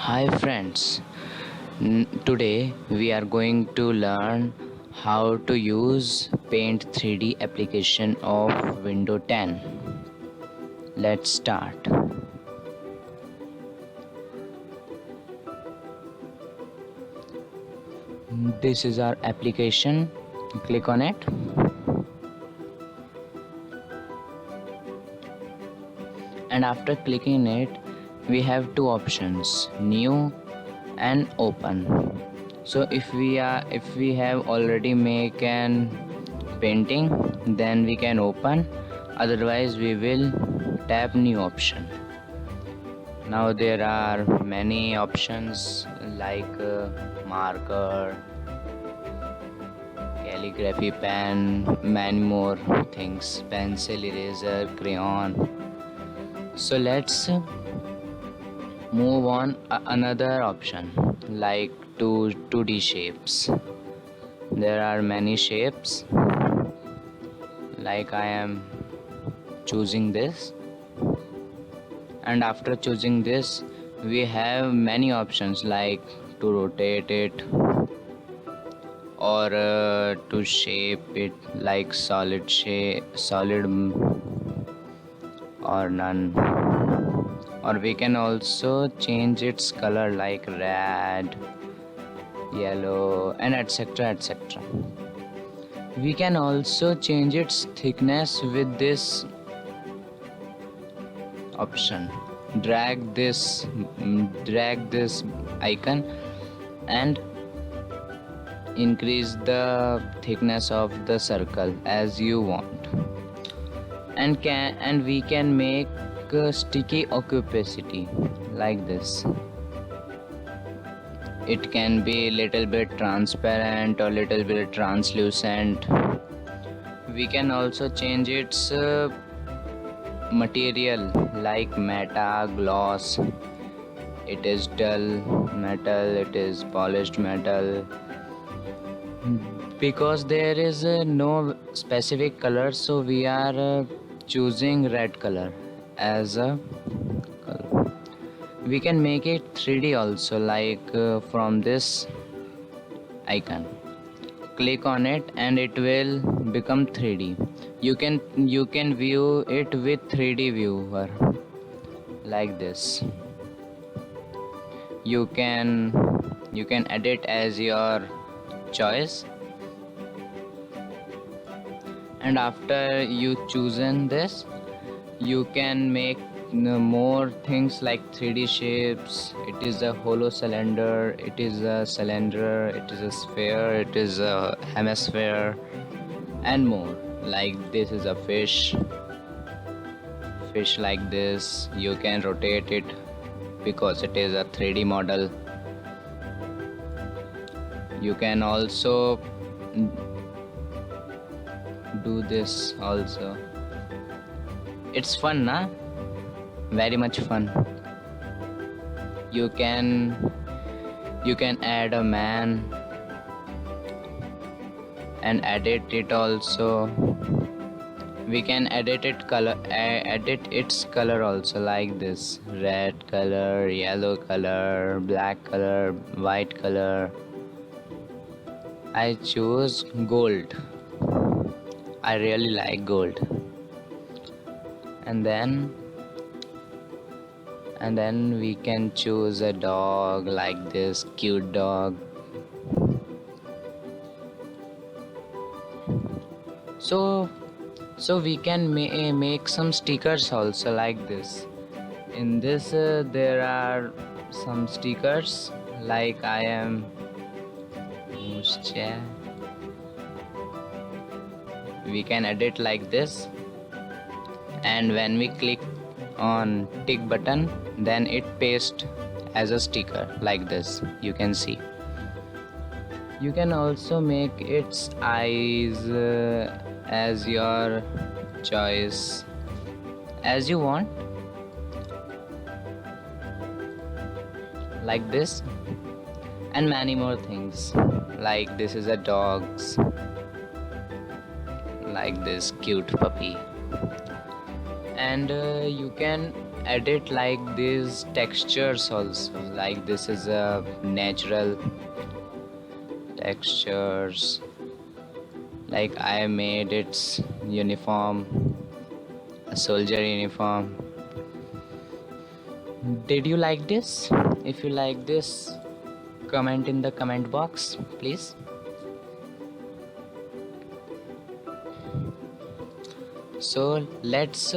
Hi friends, today we are going to learn how to use Paint 3D application of Windows 10. Let's start. This is our application. Click on it. And after clicking it, we have two options, new and open. So if we have already make an painting, then we can open, otherwise we will tap new option. Now there are many options like marker, calligraphy pen, many more things, pencil, eraser, crayon. So let's move on another option like 2D shapes. There are many shapes, like I am choosing this, and after choosing this we have many options like to rotate it or to shape it like solid shape, solid or none, or we can also change its color like red, yellow, and etc. We can also change its thickness with this option. Drag this icon and increase the thickness of the circle as you want, and we can make sticky opacity like this. It can be little bit transparent or little bit translucent. We can also change its material like matte, gloss, it is dull metal, it is polished metal. Because there is no specific color, so we are choosing red color as a color. We can make it 3D also, like from this icon, click on it and it will become 3D. You can view it with 3D viewer like this. You can edit as your choice, and after you chosen this you can make more things like 3D shapes. It is a hollow cylinder, it is a cylinder, it is a sphere, it is a hemisphere, and more. Like this is a fish like this. You can rotate it because it is a 3D model. You can also do this also. It's fun, na? Very much fun. You can add a man and edit it also. We can edit its color also, like this: red color, yellow color, black color, white color. I choose gold. I really like gold. And then we can choose a dog like this, cute dog. So we can make some stickers also like this. In this there are some stickers like I am we can edit like this, and when we click on tick button, then it pastes as a sticker like this. You can see. You can also make its eyes as your choice, as you want, like this, and many more things. Like this is a dog's, like this cute puppy. And you can edit like these textures also, like this is a natural textures, like I made its uniform, a soldier uniform. Did you like this? If you like this, comment in the comment box, please. So let's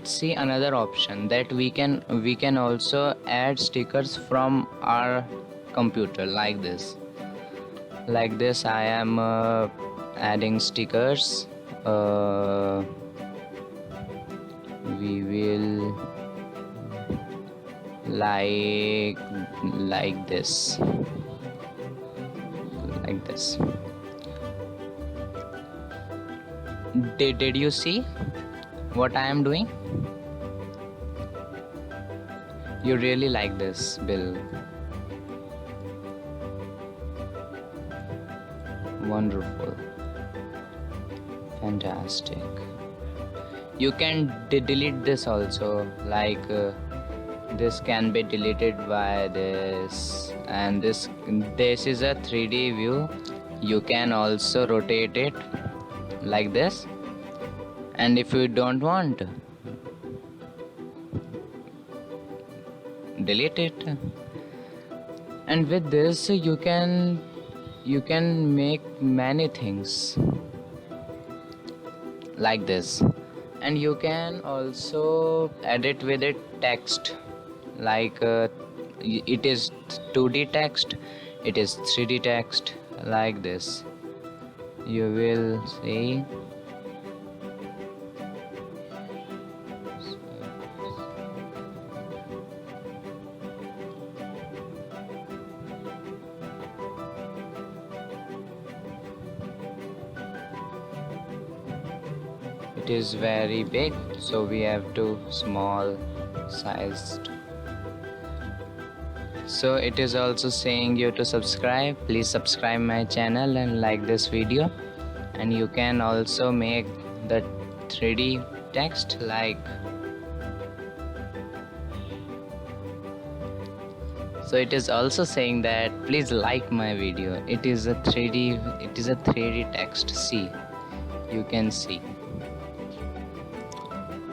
see another option that we can also add stickers from our computer, like this. Like this I am adding stickers. We will like this, like this. Did you see what I am doing? You really like this, Bill. Wonderful. Fantastic. You can delete this also, like this can be deleted by this, and this is a 3D view. You can also rotate it like this, and if you don't want, delete it. And with this you can make many things like this. And you can also edit with it text, like it is 2D text, it is 3D text, like this. You will see. It is very big, so we have to small sized. So it is also saying you to subscribe. Please subscribe my channel and like this video. And you can also make the 3D text, like so. It is also saying that please like my video. It is a 3D text. See, you can see.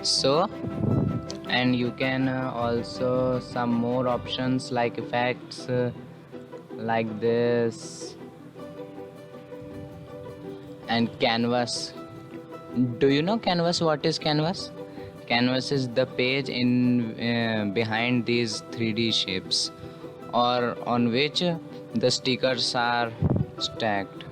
So, and you can also some more options like effects, like this, and canvas. Do you know canvas? What is canvas? Canvas is the page in behind these 3D shapes, or on which the stickers are stacked.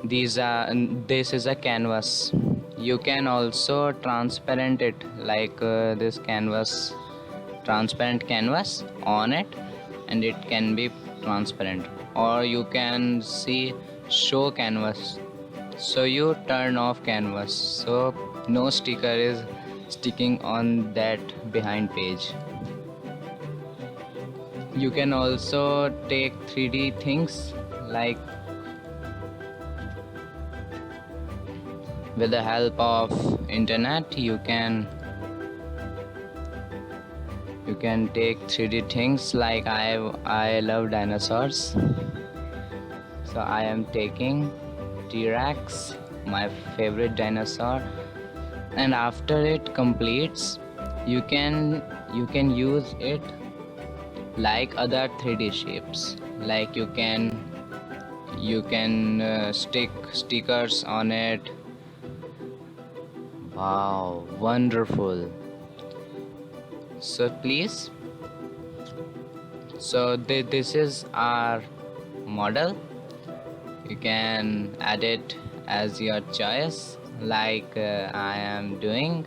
This is a canvas. You can also transparent it, like this canvas, transparent canvas on it, and it can be transparent. Or you can see show canvas, so you turn off canvas, so no sticker is sticking on that behind page. You can also take 3D things, like with the help of internet you can take 3D things, like I love dinosaurs, so I am taking T-Rex, my favorite dinosaur. And after it completes, you can use it like other 3D shapes, like you can stick stickers on it. Wow, wonderful. So please, so this is our model. You can add it as your choice, like I am doing.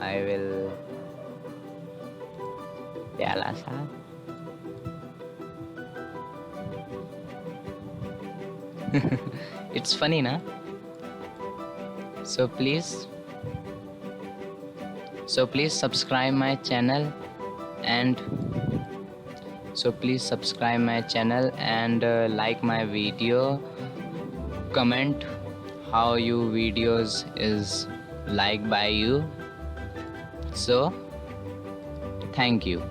I will प्याला सा. It's funny, na? So please subscribe my channel, and like my video. Comment how you videos is liked by you, So thank you.